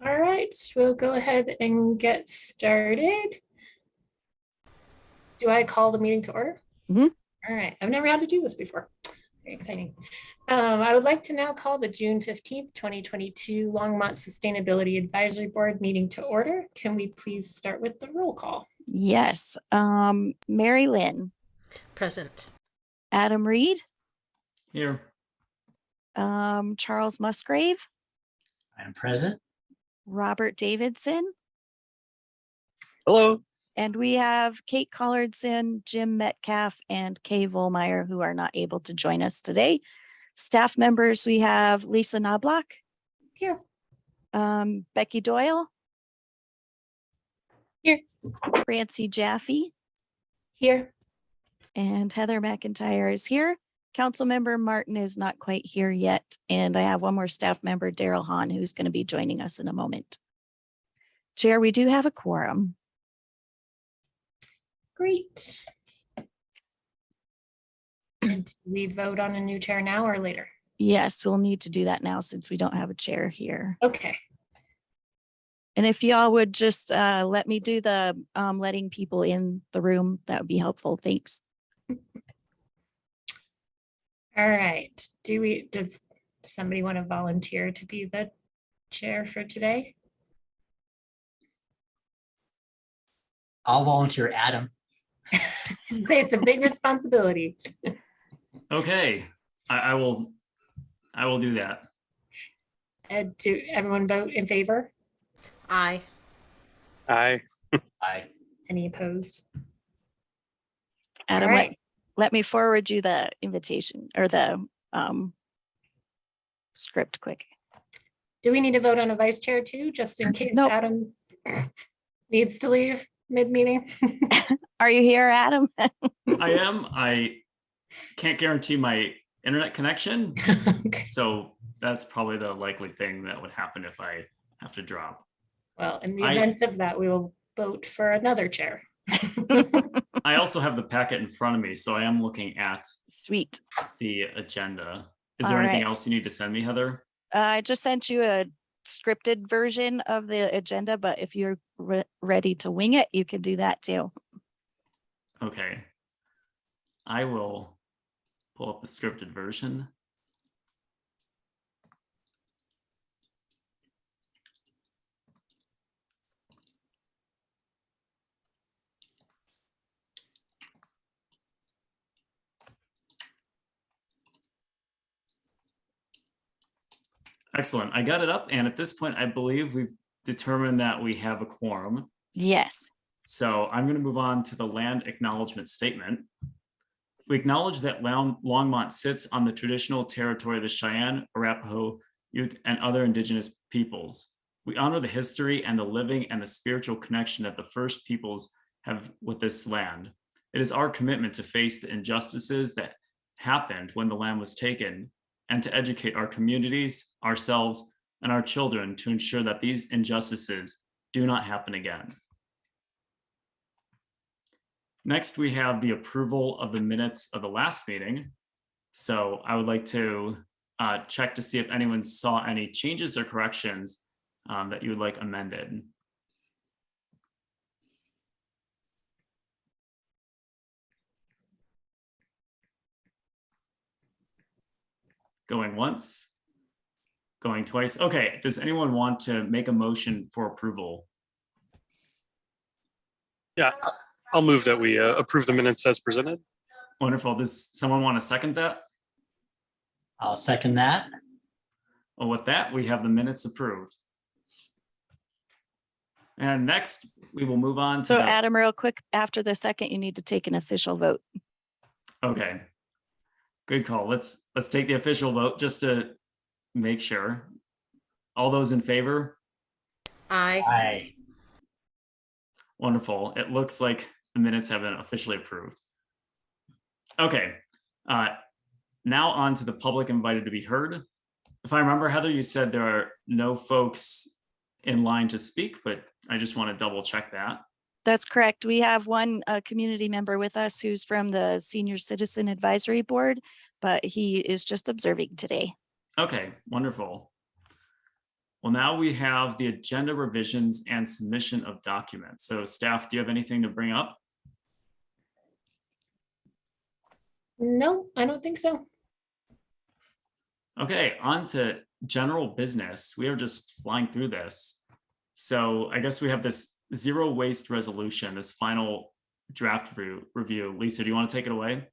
All right, we'll go ahead and get started. Do I call the meeting to order? Mhm. All right, I've never had to do this before. Very exciting. I would like to now call the June 15th, 2022 Longmont Sustainability Advisory Board meeting to order. Can we please start with the roll call? Yes. Mary Lynn, Present. Adam Reed, Here. Charles Musgrave, I am present. Robert Davidson, Hello. and we have Kate Collardson, Jim Metcalf, and Kay Volmeyer, who are not able to join us today. Staff members, we have Lisa Knobloch, Here. Becky Doyle, Here. Francie Jaffe, Here. and Heather McIntyre is here. Councilmember Martin is not quite here yet. And I have one more staff member, Daryl Hahn, who's going to be joining us in a moment. Chair, we do have a quorum. Great. And do we vote on a new chair now or later? Yes, we'll need to do that now since we don't have a chair here. Okay. And if y'all would just let me do the letting people in the room, that would be helpful. Thanks. All right. Does somebody want to volunteer to be the chair for today? I'll volunteer Adam. Say it's a big responsibility. Okay, I will do that. Do everyone vote in favor? Aye. Aye. Aye. Any opposed? Adam, All right. let me forward you the invitation or the script quick. Do we need to vote on a vice chair too, just in case Nope. Adam needs to leave mid-meeting? Are you here, Adam? I am. I can't guarantee my internet connection, Okay. so that's probably the likely thing that would happen if I have to drop. Well, in the event of that, we will vote for another chair. I also have the packet in front of me, so I am looking at Sweet. the agenda. Is there All anything right. else you need to send me, Heather? I just sent you a scripted version of the agenda, but if you're ready to wing it, you can do that too. Okay. I will pull up the scripted version. Excellent. I got it up. And at this point, I believe we've determined that we have a quorum. Yes. So I'm going to move on to the land acknowledgement statement. We acknowledge that Longmont sits on the traditional territory of the Cheyenne, Arapaho, Ute, and other indigenous peoples. We honor the history and the living and the spiritual connection that the first peoples have with this land. It is our commitment to face the injustices that happened when the land was taken and to educate our communities, ourselves, and our children to ensure that these injustices do not happen again. Next, we have the approval of the minutes of the last meeting. So I would like to check to see if anyone saw any changes or corrections that you would like amended. Going once, going twice. Okay, does anyone want to make a motion for approval? Yeah, I'll move that we approve the minutes as presented. Wonderful. Does someone want to second that? I'll second that. Well, with that, we have the minutes approved. And next, we will move on to So Adam, real quick, after the second, you need to take an official vote. Okay. Good call. Let's take the official vote just to make sure. All those in favor? Aye. Aye. Wonderful. It looks like the minutes have been officially approved. Okay. Now on to the public invited to be heard. If I remember, Heather, you said there are no folks in line to speak, but I just want to double check that. That's correct. We have one community member with us who's from the Senior Citizen Advisory Board, but he is just observing today. Okay, wonderful. Well, now we have the agenda revisions and submission of documents. So staff, do you have anything to bring up? No, I don't think so. Okay, on to general business. We are just flying through this. So I guess we have this zero waste resolution, this final draft review. Lisa, do you want to take it away?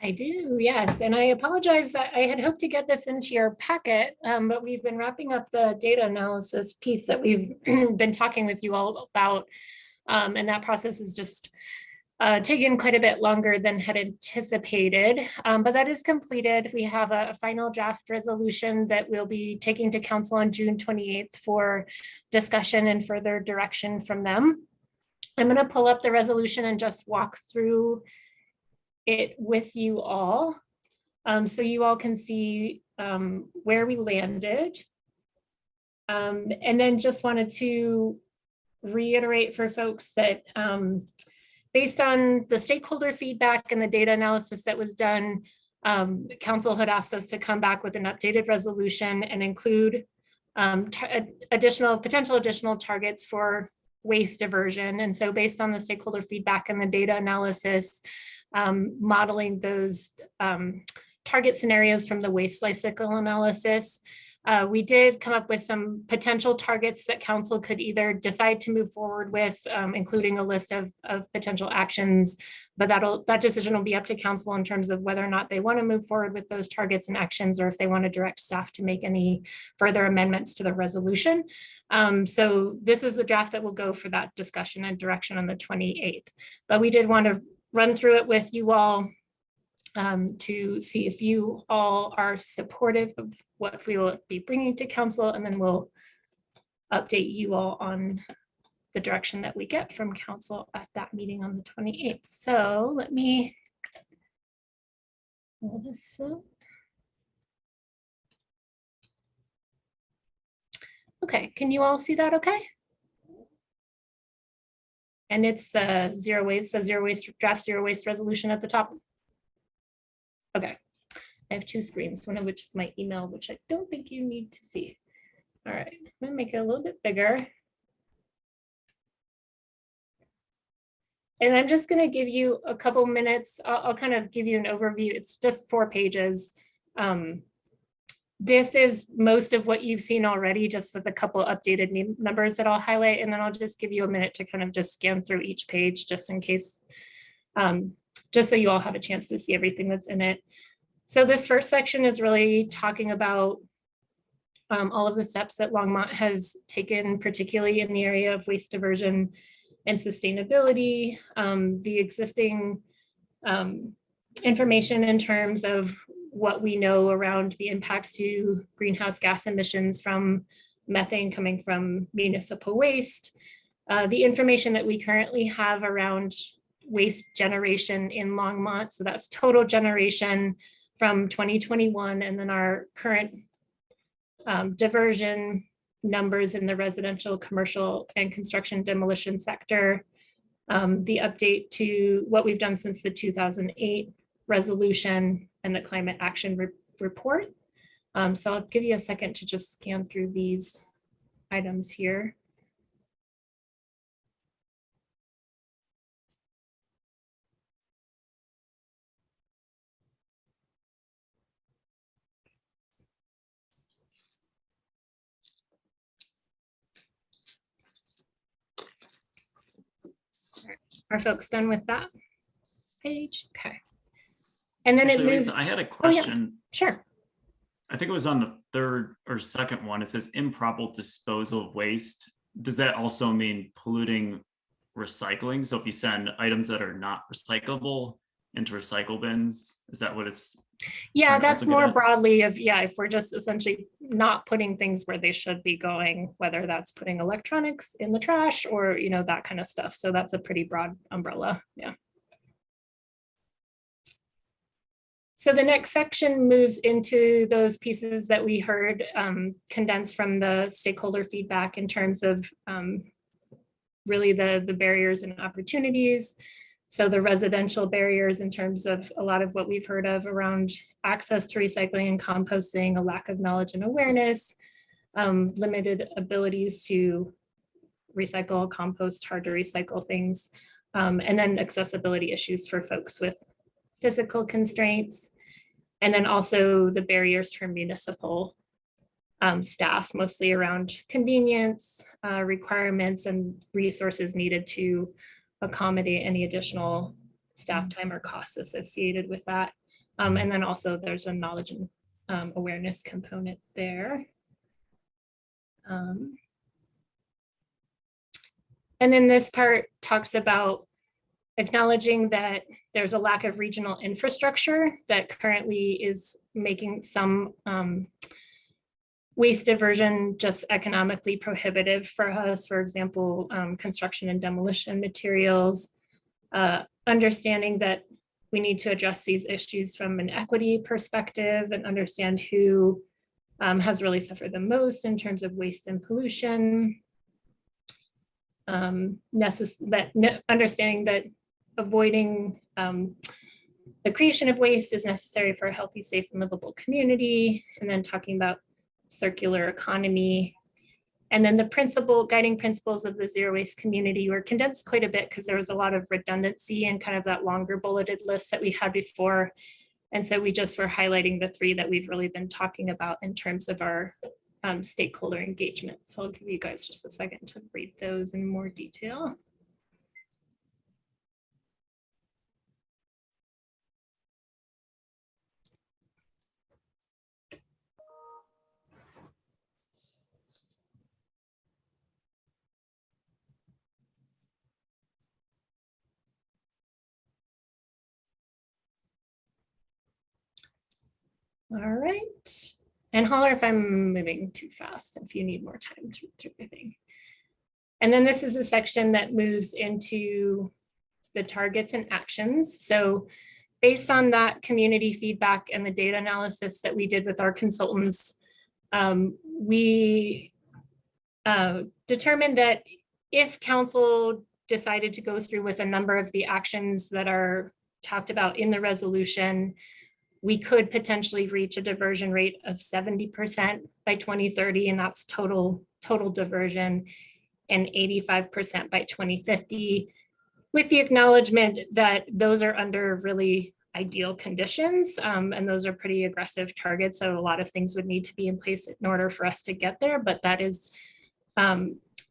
I do, yes. And I apologize that I had hoped to get this into your packet, but we've been wrapping up the data analysis piece that we've been talking with you all about. And that process is just taken quite a bit longer than had anticipated, but that is completed. We have a final draft resolution that we'll be taking to council on June 28th for discussion and further direction from them. I'm going to pull up the resolution and just walk through it with you all, so you all can see where we landed. And then just wanted to reiterate for folks that based on the stakeholder feedback and the data analysis that was done, council had asked us to come back with an updated resolution and include potential additional targets for waste diversion. And so based on the stakeholder feedback and the data analysis, modeling those target scenarios from the waste life cycle analysis, we did come up with some potential targets that council could either decide to move forward with, including a list of potential actions, but that decision will be up to council in terms of whether or not they want to move forward with those targets and actions, or if they want to direct staff to make any further amendments to the resolution. So this is the draft that will go for that discussion and direction on the 28th. But we did want to run through it with you all to see if you all are supportive of what we will be bringing to council, and then we'll update you all on the direction that we get from council at that meeting on the 28th. So let me pull this up. Okay, can you all see that okay? And it's the zero waste draft zero waste resolution at the top. Okay, I have two screens, one of which is my email, which I don't think you need to see. All right, I'm gonna make it a little bit bigger. And I'm just gonna give you a couple minutes. I'll kind of give you an overview. It's just 4 pages. This is most of what you've seen already, just with a couple updated numbers that I'll highlight, and then I'll just give you a minute to kind of just scan through each page just in case, just so you all have a chance to see everything that's in it. So this first section is really talking about all of the steps that Longmont has taken, particularly in the area of waste diversion and sustainability, the existing information in terms of what we know around the impacts to greenhouse gas emissions from methane coming from municipal waste, the information that we currently have around waste generation in Longmont. So that's total generation from 2021, and then our current diversion numbers in the residential, commercial, and construction demolition sector, the update to what we've done since the 2008 resolution and the climate action report. So I'll give you a second to just scan through these items here. Are folks done with that page? Okay. And then Actually, it moves. Lisa, I had a question. Sure. I think it was on the third or second one. It says improper disposal of waste. Does that also mean polluting recycling? So if you send items that are not recyclable into recycle bins, is that what it's? Yeah, trying to that's also get more at? broadly of, yeah, if we're just essentially not putting things where they should be going, whether that's putting electronics in the trash or, you know, that kind of stuff. So that's a pretty broad umbrella. Yeah. So the next section moves into those pieces that we heard condensed from the stakeholder feedback in terms of really the barriers and opportunities. So the residential barriers in terms of a lot of what we've heard of around access to recycling and composting, a lack of knowledge and awareness, limited abilities to recycle, compost, hard to recycle things, and then accessibility issues for folks with physical constraints, and then also the barriers for municipal staff, mostly around convenience, requirements, and resources needed to accommodate any additional staff time or costs associated with that. And then also there's a knowledge and awareness component there. And then this part talks about acknowledging that there's a lack of regional infrastructure that currently is making some waste diversion just economically prohibitive for us. For example, construction and demolition materials, understanding that we need to address these issues from an equity perspective and understand who has really suffered the most in terms of waste and pollution. Understanding that avoiding the creation of waste is necessary for a healthy, safe, and livable community. And then talking about circular economy. And then the guiding principles of the zero waste community were condensed quite a bit because there was a lot of redundancy and kind of that longer bulleted list that we had before. And so we just were highlighting the 3 that we've really been talking about in terms of our stakeholder engagement. So I'll give you guys just a second to read those in more detail. All right. And holler if I'm moving too fast, if you need more time to read through everything. And then this is a section that moves into the targets and actions. So based on that community feedback and the data analysis that we did with our consultants, we determined that if council decided to go through with a number of the actions that are talked about in the resolution, we could potentially reach a diversion rate of 70% by 2030, and that's total diversion, and 85% by 2050, with the acknowledgement that those are under really ideal conditions, and those are pretty aggressive targets. So a lot of things would need to be in place in order for us to get there, but that is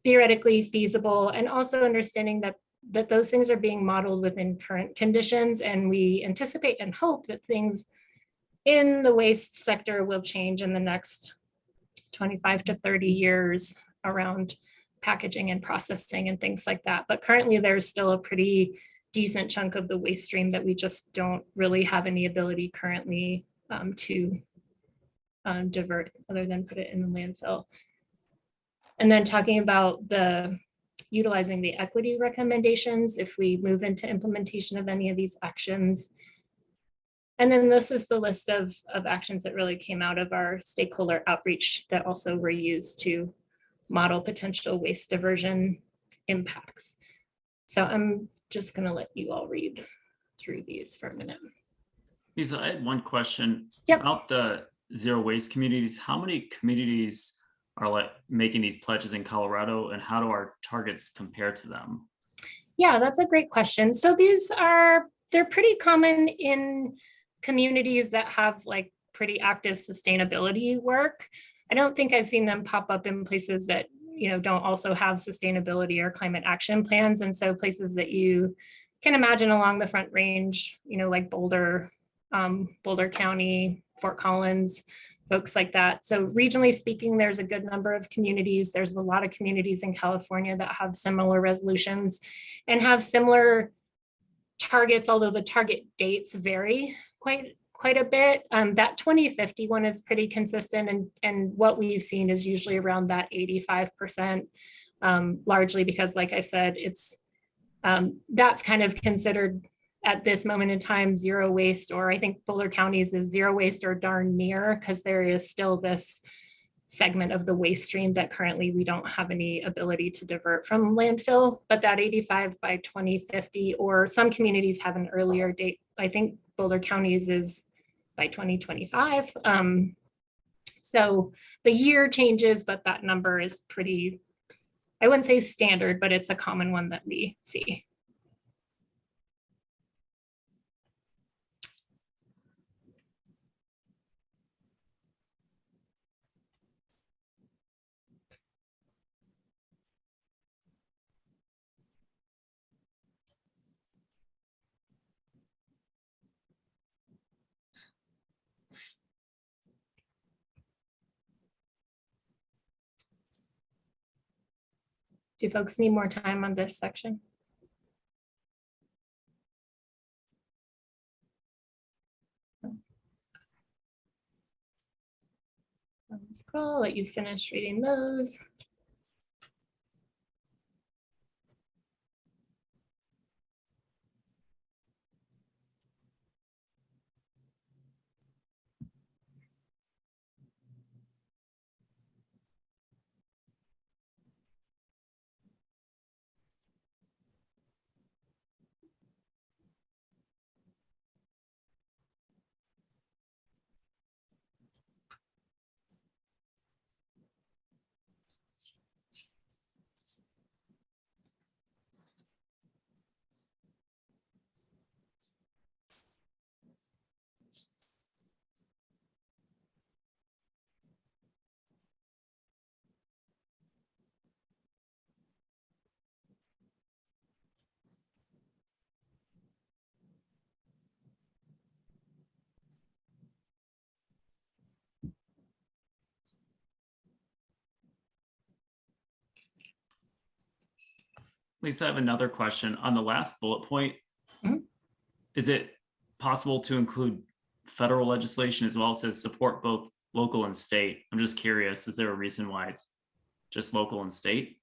theoretically feasible, and also understanding that those things are being modeled within current conditions, and we anticipate and hope that things in the waste sector will change in the next 25 to 30 years around packaging and processing and things like that. But currently there's still a pretty decent chunk of the waste stream that we just don't really have any ability currently to divert other than put it in the landfill. And then talking about utilizing the equity recommendations if we move into implementation of any of these actions. And then this is the list of actions that really came out of our stakeholder outreach that also were used to model potential waste diversion impacts. So I'm just going to let you all read through these for a minute. Lisa, I had one question. Yep. About the zero waste communities. How many communities are making these pledges in Colorado, and how do our targets compare to them? Yeah, that's a great question. So they're pretty common in communities that have pretty active sustainability work. I don't think I've seen them pop up in places that don't also have sustainability or climate action plans. And so places that you can imagine along the Front Range, like Boulder County, Fort Collins, folks like that. So regionally speaking, there's a good number of communities. There's a lot of communities in California that have similar resolutions and have similar targets, although the target dates vary quite a bit. That 2050 one is pretty consistent, and what we've seen is usually around that 85%, largely because, like I said, it's that's kind of considered at this moment in time zero waste, or I think Boulder County's is zero waste or darn near, because there is still this segment of the waste stream that currently we don't have any ability to divert from landfill. But that 85 by 2050, or some communities have an earlier date. I think Boulder County's is by 2025. So the year changes, but that number is pretty, I wouldn't say standard, but it's a common one that we see. Do folks need more time on this section? Scroll, let you finish reading those. Lisa, I have another question on the last bullet point. Mhm. Is it possible to include federal legislation as well? It says support both local and state. I'm just curious, is there a reason why it's just local and state?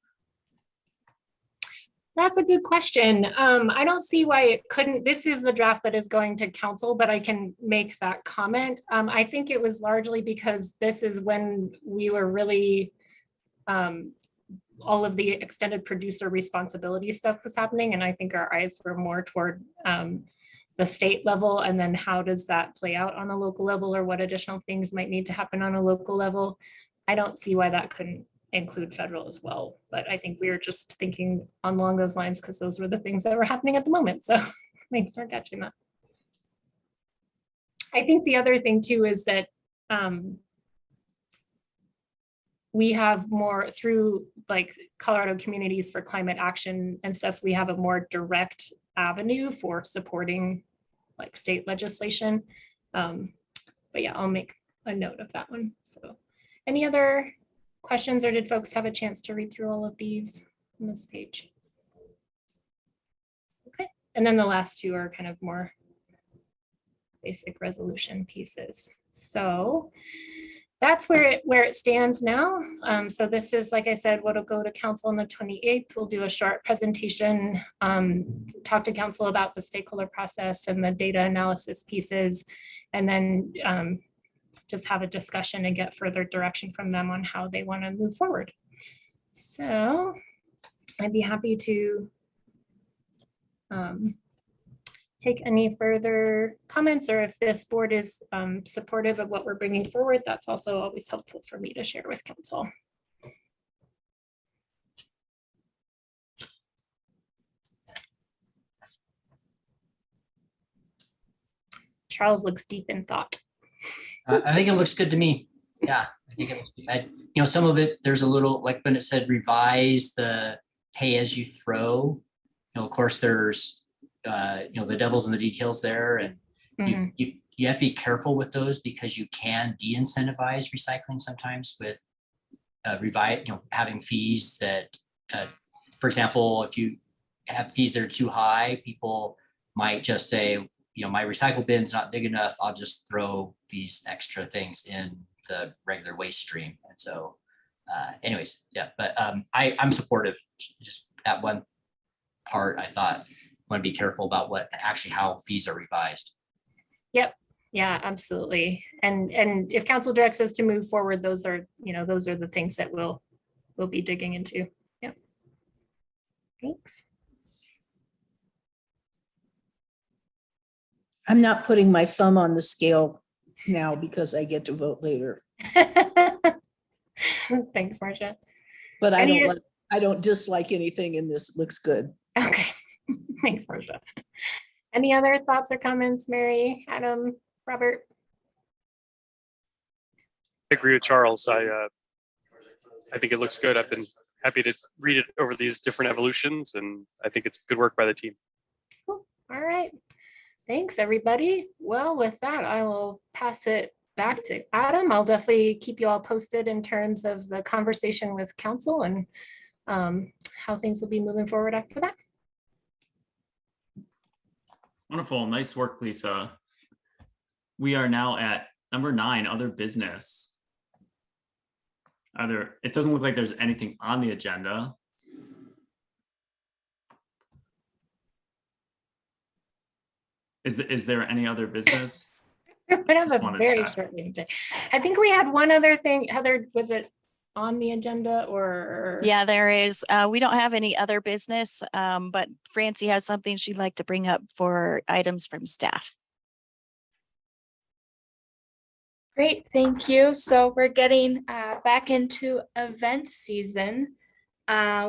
That's a good question. I don't see why it couldn't. This is the draft that is going to council, but I can make that comment. I think it was largely because this is when we were really all of the extended producer responsibility stuff was happening. And I think our eyes were more toward the state level. And then how does that play out on a local level, or what additional things might need to happen on a local level? I don't see why that couldn't include federal as well. But I think we were just thinking along those lines because those were the things that were happening at the moment. So thanks for catching that. I think the other thing too is that we have more through like Colorado Communities for Climate Action and stuff, we have a more direct avenue for supporting like state legislation. But yeah, I'll make a note of that one. So any other questions, or did folks have a chance to read through all of these on this page? Okay, and then the last two are kind of more basic resolution pieces. So that's where it stands now. So this is, like I said, what'll go to council on the 28th. We'll do a short presentation, talk to council about the stakeholder process and the data analysis pieces, and then just have a discussion and get further direction from them on how they want to move forward. So I'd be happy to take any further comments, or if this board is supportive of what we're bringing forward, that's also always helpful for me to share with council. Charles looks deep in thought. I think it looks good to me. Yeah, I think it looks good. Some of it, there's a little, like when it said revise the pay as you throw, of course, there's, the devil's in the details there, and you have to be careful with those because you can de-incentivize recycling sometimes with having fees that, for example, if you have fees that are too high, people might just say, my recycle bin's not big enough, I'll just throw these extra things in the regular waste stream. And so anyways, yeah, but I'm supportive. Just that one part, I thought, want to be careful about how fees are revised. Yep. Yeah, absolutely. And if council directs us to move forward, those are the things that we'll be digging into. Yep. Thanks. I'm not putting my thumb on the scale now because I get to vote later. Thanks, Marcia. But Any- I don't dislike anything in this. It looks good. Okay, thanks, Marcia. Any other thoughts or comments, Mary, Adam, Robert? I agree with Charles. I think it looks good. I've been happy to read it over these different evolutions, and I think it's good work by the team. Cool. All right. Thanks, everybody. Well, with that, I will pass it back to Adam. I'll definitely keep you all posted in terms of the conversation with council and how things will be moving forward after that. Wonderful. Nice work, Lisa. We are now at number 9, other business. It doesn't look like there's anything on the agenda. Is there any other business? We have Just a wanna very check. short meeting today. I think we had one other thing. Heather, was it on the agenda or? Yeah, there is. We don't have any other business, but Francie has something she'd like to bring up for items from staff. Great, thank you. So we're getting back into event season,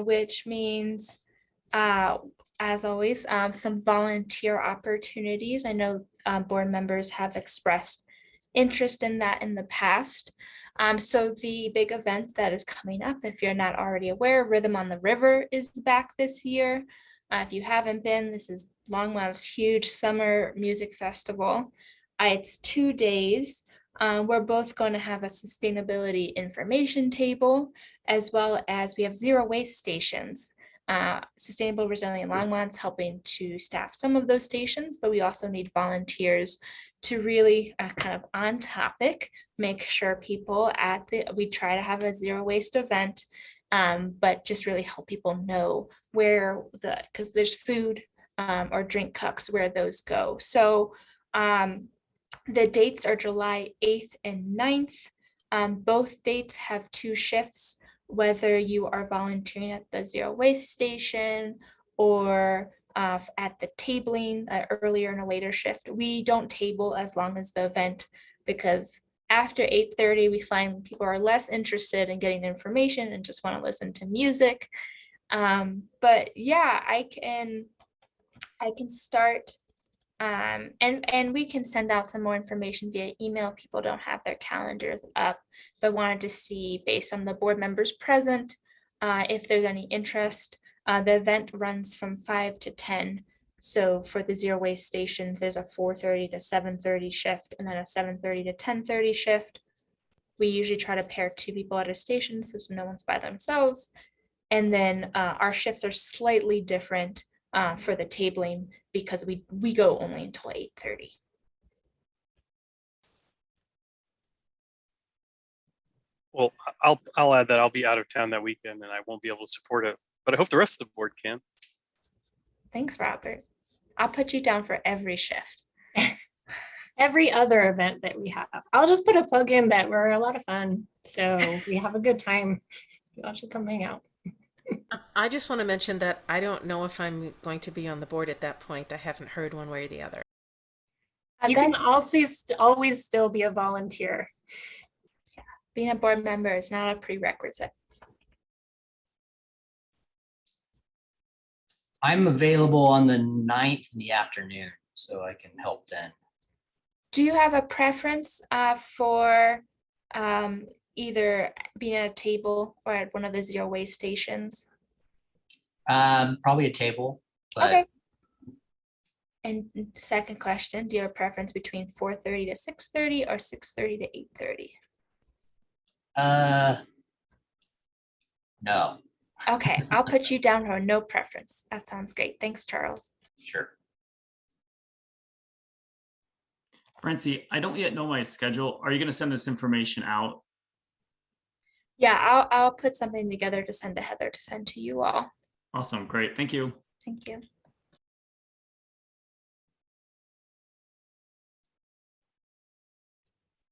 which means, as always, some volunteer opportunities. I know board members have expressed interest in that in the past. So the big event that is coming up, if you're not already aware, Rhythm on the River is back this year. If you haven't been, this is Longmont's huge summer music festival. It's 2 days. We're both going to have a sustainability information table, as well as we have zero waste stations. Sustainable Resilient Longmont's helping to staff some of those stations, but we also need volunteers to really kind of on topic, make sure people we try to have a zero waste event, but just really help people know where because there's food or drink cups where those go. So the dates are July 8th and 9th. Both dates have 2 shifts, whether you are volunteering at the zero waste station or at the tabling earlier and a later shift. We don't table as long as the event, because after 8:30, we find people are less interested in getting information and just want to listen to music. But yeah, I can start. And we can send out some more information via email. People don't have their calendars up, but wanted to see, based on the board members present, if there's any interest. The event runs from 5 to 10. So for the zero waste stations, there's a 4:30 to 7:30 shift, and then a 7:30 to 10:30 shift. We usually try to pair 2 people at a station so no one's by themselves. And then our shifts are slightly different for the tabling, because we go only until 8:30. Well, I'll add that I'll be out of town that weekend and I won't be able to support it, but I hope the rest of the board can. Thanks, Robert. I'll put you down for every shift. Every other event that we have. I'll just put a plug in that we're a lot of fun. So we have a good time. You all should come hang out. I just want to mention that I don't know if I'm going to be on the board at that point. I haven't heard one way or the other. You can always still be a volunteer. Being a board member is not a prerequisite. I'm available on the 9th in the afternoon, so I can help then. Do you have a preference for either being at a table or at one of the zero waste stations? Probably a table, but Okay. And second question, do you have a preference between 4:30 to 6:30 or 6:30 to 8:30? no, Okay, I'll put you down for no preference. That sounds great. Thanks, Charles. sure. Francie, I don't yet know my schedule. Are you going to send this information out? Yeah, I'll put something together to send to Heather to send to you all. Awesome. Great. Thank you. Thank you.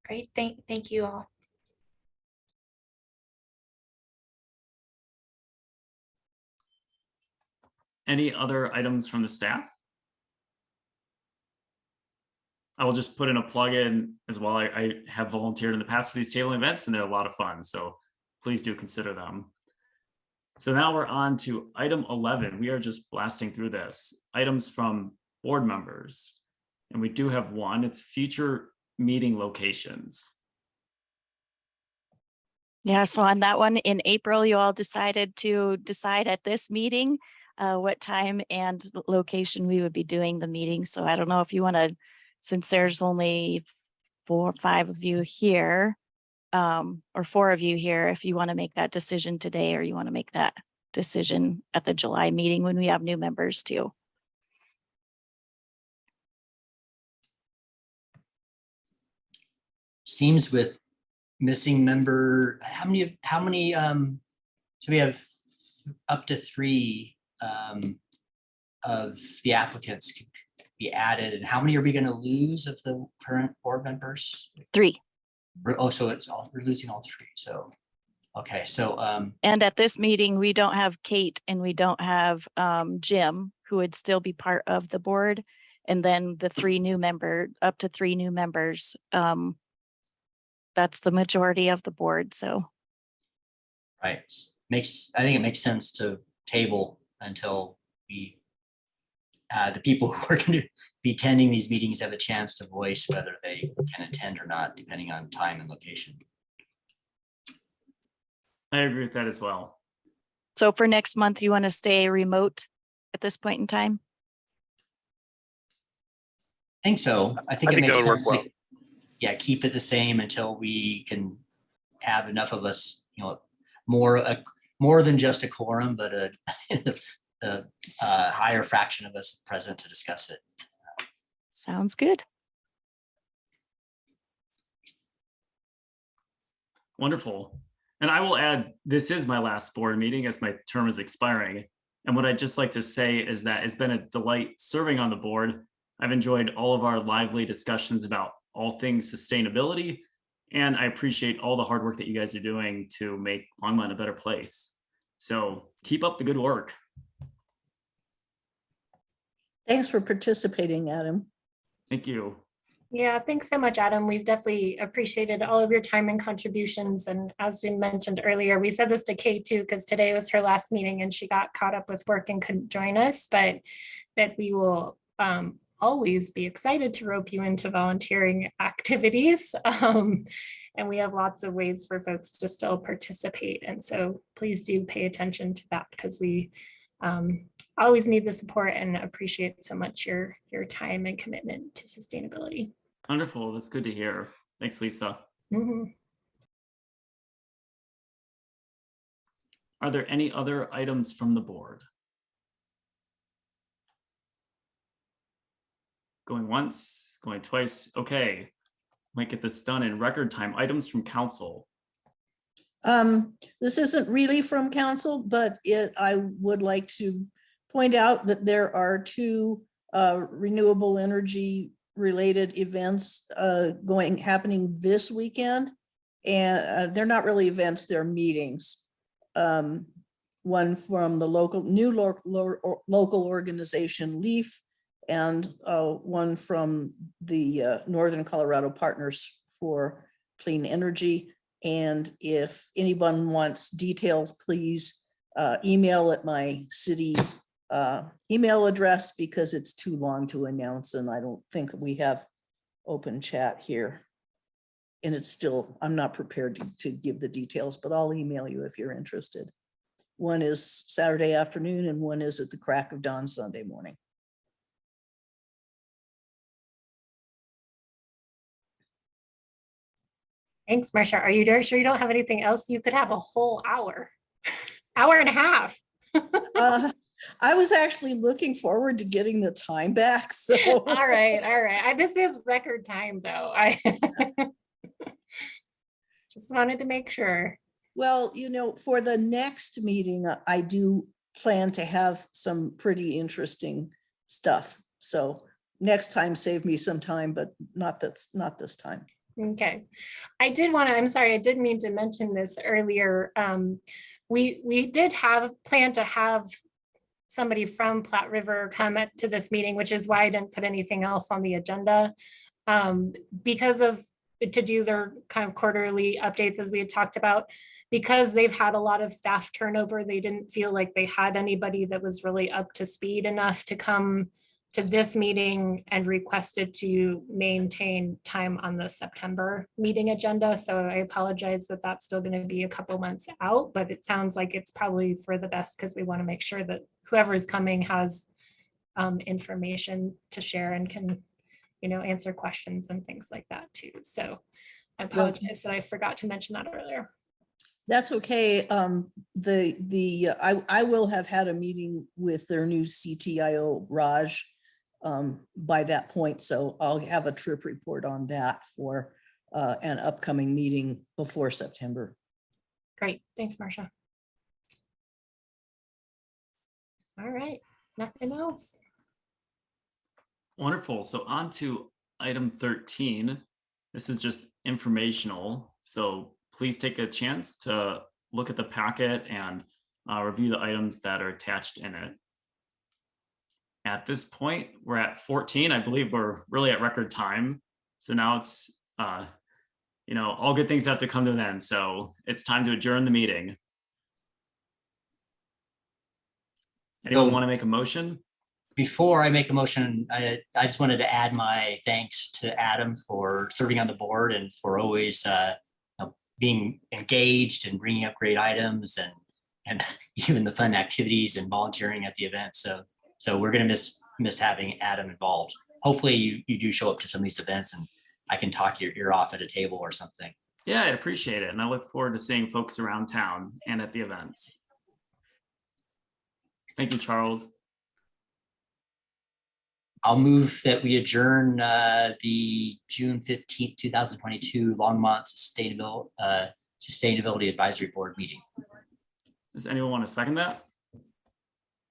Great, thank you all. Any other items from the staff? I will just put in a plug in as well. I have volunteered in the past for these tabling events and they're a lot of fun. So please do consider them. So now we're on to item 11. We are just blasting through this. Items from board members. And we do have one. It's future meeting locations. Yeah, so on that one, in April, you all decided to decide at this meeting what time and location we would be doing the meeting. So I don't know if you want to, since there's only 4 or 5 of you here, or 4 of you here, if you want to make that decision today, or you want to make that decision at the July meeting when we have new members too. Seems with missing member, how many, so we have up to 3 of the applicants could be added, and how many are we going to lose of the current board members? 3. Oh, so it's all, we're losing all 3, so, okay, so, And at this meeting, we don't have Kate and we don't have Jim, who would still be part of the board. And then the 3 new up to 3 new members. That's the majority of the board, so. right, I think it makes sense to table until we, the people who are going to be attending these meetings have a chance to voice whether they can attend or not, depending on time and location. I agree with that as well. So for next month, you want to stay remote at this point in time? I think so. I think I it think that makes would work sense. to, well. yeah, keep it the same until we can have enough of us, more than just a quorum, but a higher fraction of us present to discuss it. Sounds good. Wonderful. And I will add, this is my last board meeting as my term is expiring. And what I'd just like to say is that it's been a delight serving on the board. I've enjoyed all of our lively discussions about all things sustainability. And I appreciate all the hard work that you guys are doing to make Longmont a better place. So keep up the good work. Thanks for participating, Adam. Thank you. Yeah, thanks so much, Adam. We've definitely appreciated all of your time and contributions. And as we mentioned earlier, we said this to Kate too, because today was her last meeting and she got caught up with work and couldn't join us, but that we will always be excited to rope you into volunteering activities. And we have lots of ways for folks to still participate. And so please do pay attention to that, because we always need the support and appreciate so much your time and commitment to sustainability. Wonderful. That's good to hear. Thanks, Lisa. Mhm. Are there any other items from the board? Going once, going twice. Okay. Might get this done in record time. Items from council. This isn't really from council, but I would like to point out that there are 2 renewable energy related events happening this weekend. And they're not really events, they're meetings. One from the local organization LEAF, and one from the Northern Colorado Partners for Clean Energy. And if anyone wants details, please email at my city email address, because it's too long to announce and I don't think we have open chat here. And it's still, I'm not prepared to give the details, but I'll email you if you're interested. One is Saturday afternoon and one is at the crack of dawn Sunday morning. Thanks, Marcia. Are you sure you don't have anything else? You could have a whole hour, hour and a half. I was actually looking forward to getting the time back. So All right. This is record time though. I just wanted to make sure. well, for the next meeting, I do plan to have some pretty interesting stuff. So next time, save me some time, but not this time. Okay. I'm sorry, I did mean to mention this earlier. We did plan to have somebody from Platte River come to this meeting, which is why I didn't put anything else on the agenda. because of, to do their kind of quarterly updates as we had talked about, because they've had a lot of staff turnover, they didn't feel like they had anybody that was really up to speed enough to come to this meeting and requested to maintain time on the September meeting agenda. So I apologize that that's still going to be a couple months out, but it sounds like it's probably for the best because we want to make sure that whoever is coming has information to share and can, answer questions and things like that too. So I apologize that I forgot to mention that earlier. That's okay. I will have had a meeting with their new CTIO, Raj, by that point. So I'll have a trip report on that for an upcoming meeting before September. Great. Thanks, Marcia. All right. Nothing else. Wonderful. So on to item 13. This is just informational. So please take a chance to look at the packet and review the items that are attached in it. At this point, we're at 14. I believe we're really at record time. So now it's, all good things have to come to an end. So it's time to adjourn the meeting. Anyone want to make a motion? Before I make a motion, I just wanted to add my thanks to Adam for serving on the board and for always being engaged and bringing up great items and even the fun activities and volunteering at the event. So we're going to miss having Adam involved. Hopefully you do show up to some of these events and I can talk your ear off at a table or something. Yeah, I appreciate it. And I look forward to seeing folks around town and at the events. Thank you, Charles. I'll move that we adjourn the June 15th, 2022 Longmont Sustainability Advisory Board meeting. Does anyone want to second that?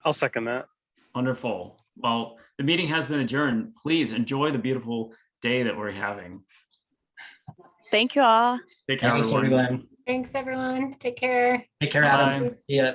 I'll second that. Wonderful. Well, the meeting has been adjourned. Please enjoy the beautiful day that we're having. Thank you all. Take care, Thanks, everyone. everyone. Thanks, everyone. Take care. Take care, Bye. Adam. See ya.